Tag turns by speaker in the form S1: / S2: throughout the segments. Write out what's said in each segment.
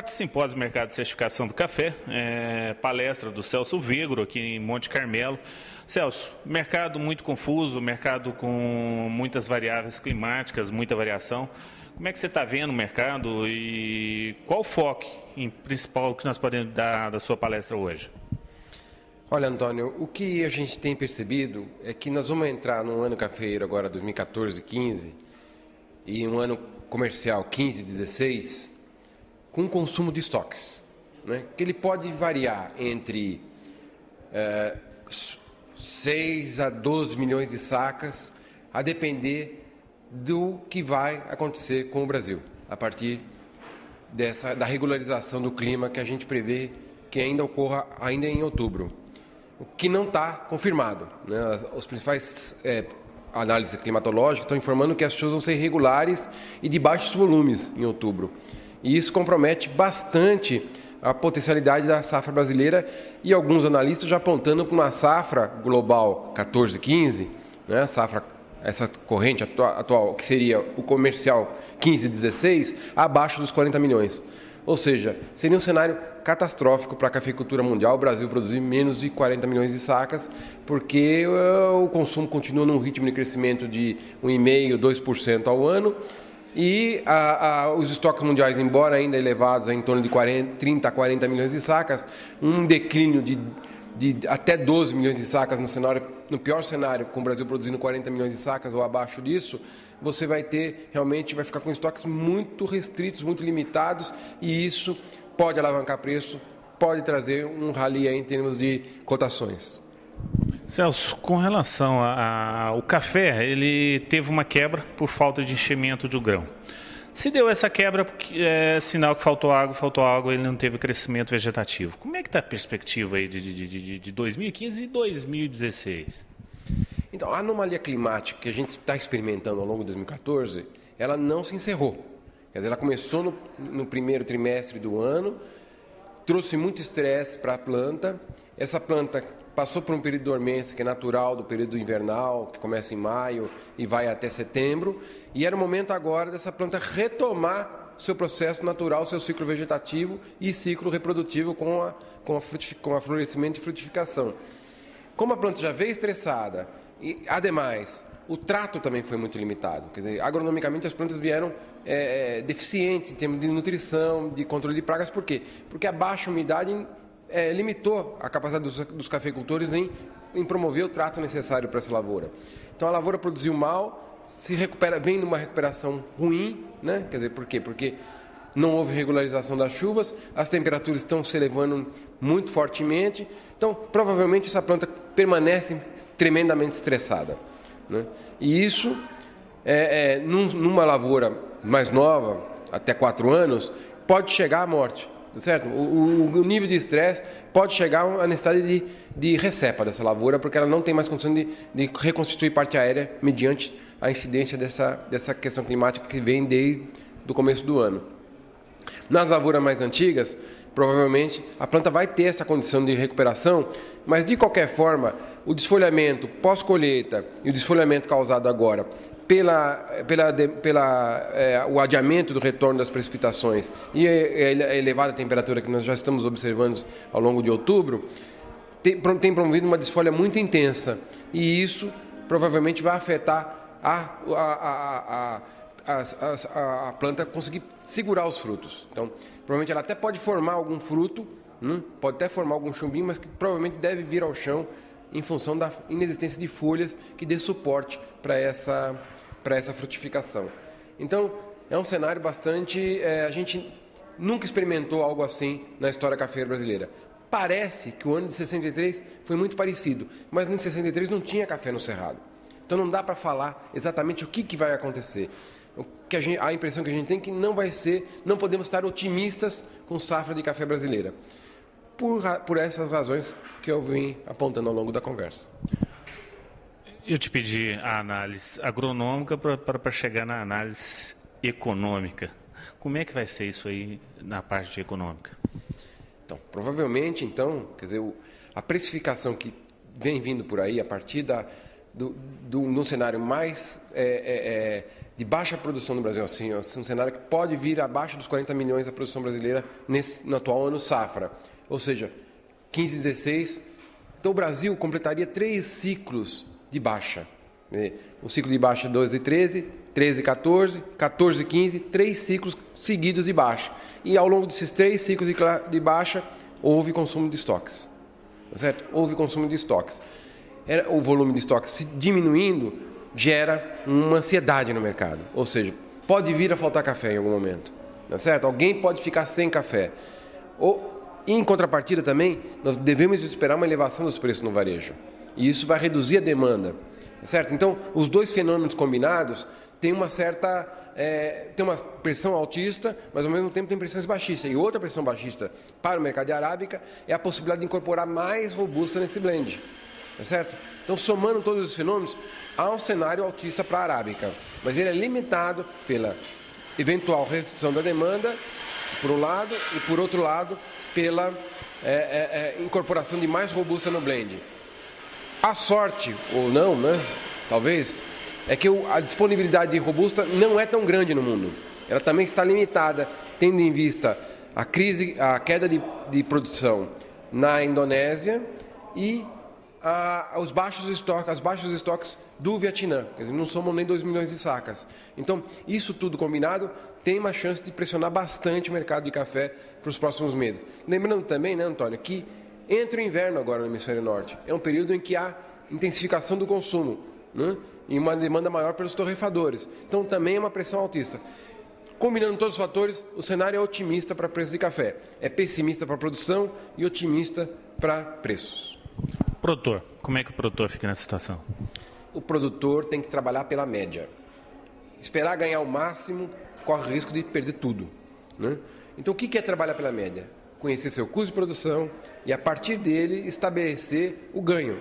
S1: 4º Simpósio Mercado de Certificação do Café, palestra do Celso Vigro aqui em Monte Carmelo. Celso, mercado muito confuso, mercado com muitas variáveis climáticas, muita variação. Como é que você está vendo o mercado e qual o foco principal que nós podemos dar da sua palestra hoje?
S2: Olha, Antônio, o que a gente tem percebido é que nós vamos entrar no ano cafeeiro agora, 2014-15, e um ano comercial 15-16, com consumo de estoques, né? Que ele pode variar entre 6 a 12 milhões de sacas, a depender do que vai acontecer com o Brasil, a partir da regularização do clima que a gente prevê que ainda ocorra ainda em outubro. O que não está confirmado, né? Os principais análises climatológicas estão informando que as chuvas vão ser irregulares e de baixos volumes em outubro. E isso compromete bastante a potencialidade da safra brasileira e alguns analistas já apontando para uma safra global 14-15, né? Essa corrente atual, que seria o comercial 15-16, abaixo dos 40 milhões. Ou seja, seria um cenário catastrófico para a cafeicultura mundial, o Brasil produzir menos de 40 milhões de sacas, porque o consumo continua num ritmo de crescimento de 1,5%, 2% ao ano, e os estoques mundiais, embora ainda elevados em torno de 30 a 40 milhões de sacas, um declínio de até 12 milhões de sacas no pior cenário, com o Brasil produzindo 40 milhões de sacas ou abaixo disso, você vai ficar com estoques muito restritos, muito limitados, e isso pode alavancar preço, pode trazer um rally aí em termos de cotações.
S1: Celso, com relação ao café, ele teve uma quebra por falta de enchimento do grão. Se deu essa quebra, é sinal que faltou água, ele não teve crescimento vegetativo. Como é que está a perspectiva aí de 2015 e 2016?
S2: Então, a anomalia climática que a gente está experimentando ao longo de 2014, ela não se encerrou. Quer dizer, ela começou no primeiro trimestre do ano, trouxe muito estresse para a planta. Essa planta passou por um período de dormência que é natural do período invernal, que começa em maio e vai até setembro. E era o momento agora dessa planta retomar seu processo natural, seu ciclo vegetativo e ciclo reprodutivo com a florescimento e frutificação. Como a planta já veio estressada, e, ademais, o trato também foi muito limitado. Quer dizer, agronomicamente as plantas vieram deficientes em termos de nutrição, de controle de pragas. Por quê? Porque a baixa umidade limitou a capacidade dos cafeicultores em promover o trato necessário para essa lavoura. Então a lavoura produziu mal, vem numa recuperação ruim, né? Quer dizer, por quê? Porque não houve regularização das chuvas, as temperaturas estão se elevando muito fortemente, então provavelmente essa planta permanece tremendamente estressada, né? E isso, numa lavoura mais nova, até 4 anos, pode chegar à morte. Certo? O nível de estresse pode chegar à necessidade de recepa dessa lavoura, porque ela não tem mais condição de reconstituir parte aérea mediante a incidência dessa questão climática que vem desde o começo do ano. Nas lavouras mais antigas, provavelmente a planta vai ter essa condição de recuperação, mas de qualquer forma, o desfolhamento pós-colheita e o desfolhamento causado agora o adiamento do retorno das precipitações e a elevada temperatura que nós já estamos observando ao longo de outubro, tem promovido uma desfolha muito intensa, e isso provavelmente vai afetar a planta conseguir segurar os frutos. Então, provavelmente ela até pode formar algum fruto, pode até formar algum chumbinho, mas que provavelmente deve vir ao chão em função da inexistência de folhas que dê suporte para essa frutificação. Então, é um cenário bastante... a gente nunca experimentou algo assim na história cafeira brasileira. Parece que o ano de 63 foi muito parecido, mas em 63 não tinha café no Cerrado. Então não dá para falar exatamente o que vai acontecer. A impressão que a gente tem é que não podemos estar otimistas com safra de café brasileira. Por essas razões que eu vim apontando ao longo da conversa.
S1: Eu te pedi a análise agronômica para chegar na análise econômica. Como é que vai ser isso aí na parte econômica?
S2: Então, provavelmente, quer dizer, a precificação que vem vindo por aí, a partir de um cenário mais de de baixa produção no Brasil, assim, um cenário que pode vir abaixo dos 40 milhões da produção brasileira no atual ano safra. Ou seja, 15, 16. Então o Brasil completaria 3 ciclos de baixa. O ciclo de baixa 12 e 13, 13 e 14, 14 e 15, 3 ciclos seguidos de baixa. E ao longo desses 3 ciclos de baixa, houve consumo de estoques. Tá certo? Houve consumo de estoques. O volume de estoques se diminuindo gera uma ansiedade no mercado. Ou seja, pode vir a faltar café em algum momento. Tá certo? Alguém pode ficar sem café. E em contrapartida também, nós devemos esperar uma elevação dos preços no varejo. E isso vai reduzir a demanda. Tá certo? Então, os dois fenômenos combinados têm uma certa... tem uma pressão altista, mas ao mesmo tempo tem pressões baixistas. E outra pressão baixista para o mercado de arábica é a possibilidade de incorporar mais robusta nesse blend. Tá certo? Então, somando todos os fenômenos, há um cenário altista para a arábica, mas ele é limitado pela eventual restrição da demanda, por um lado, e por outro lado, pela incorporação de mais robusta no blend. A sorte, ou não, né? Talvez, é que a disponibilidade de robusta não é tão grande no mundo. Ela também está limitada, tendo em vista a queda de produção na Indonésia e os baixos estoques do Vietnã. Quer dizer, não somam nem 2 milhões de sacas. Então, isso tudo combinado tem uma chance de pressionar bastante o mercado de café para os próximos meses. Lembrando também, né, Antônio, que entra o inverno agora no hemisfério norte. É um período em que há intensificação do consumo, né, e uma demanda maior pelos torrefadores. Então, também é uma pressão altista. Combinando todos os fatores, o cenário é otimista para preço de café. É pessimista para a produção e otimista para preços.
S1: Produtor, como é que o produtor fica nessa situação?
S2: O produtor tem que trabalhar pela média. Esperar ganhar o máximo, corre o risco de perder tudo, né? Então, o que é trabalhar pela média? Conhecer seu custo de produção e, a partir dele, estabelecer o ganho.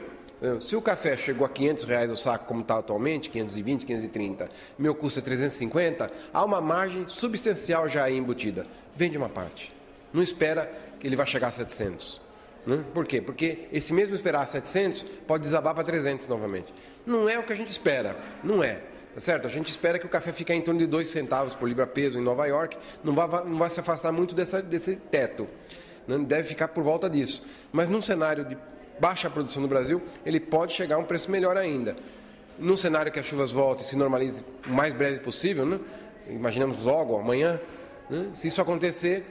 S2: Se o café chegou a R$500 o saco, como está atualmente, 520, 530, meu custo é 350, há uma margem substancial já aí embutida. Vende uma parte. Não espera que ele vá chegar a 700. Né? Por quê? Porque esse mesmo esperar 700 pode desabar para 300 novamente. Não é o que a gente espera, não é. Tá certo? A gente espera que o café fique em torno de 2 centavos por libra-peso em Nova York, não vai se afastar muito desse teto. Né? Deve ficar por volta disso. Mas num cenário de baixa produção no Brasil, ele pode chegar a um preço melhor ainda. Num cenário que as chuvas voltem e se normalize o mais breve possível, né? Imaginamos logo, amanhã, né? Se isso acontecer,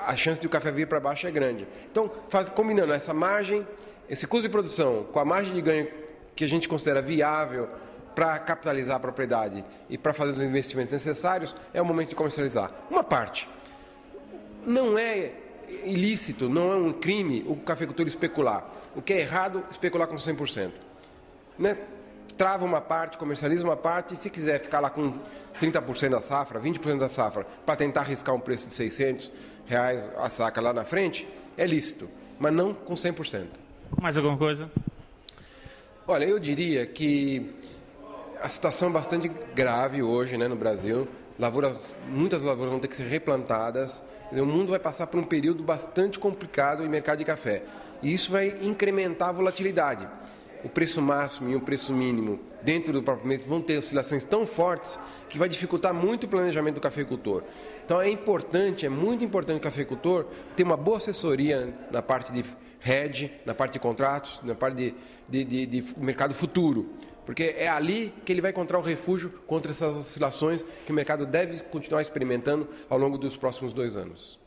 S2: a chance de o café vir para baixo é grande. Então, combinando essa margem, esse custo de produção com a margem de ganho que a gente considera viável para capitalizar a propriedade e para fazer os investimentos necessários, é o momento de comercializar. Uma parte. Não é ilícito, não é um crime o cafeicultor especular. O que é errado, especular com 100%. Né? Trava uma parte, comercializa uma parte, e se quiser ficar lá com 30% da safra, 20% da safra, para tentar arriscar um preço de R$600 a saca lá na frente, é lícito, mas não com 100%.
S1: Mais alguma coisa?
S2: Olha, eu diria que a situação é bastante grave hoje, né, no Brasil. Muitas lavouras vão ter que ser replantadas. O mundo vai passar por um período bastante complicado em mercado de café. E isso vai incrementar a volatilidade. O preço máximo e o preço mínimo dentro do próprio mês vão ter oscilações tão fortes que vai dificultar muito o planejamento do cafeicultor. Então é muito importante o cafeicultor ter uma boa assessoria na parte de hedge, na parte de contratos, na parte de mercado futuro. Porque é ali que ele vai encontrar um refúgio contra essas oscilações que o mercado deve continuar experimentando ao longo dos próximos 2 anos.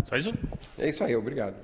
S1: Só isso?
S2: É isso aí, obrigado.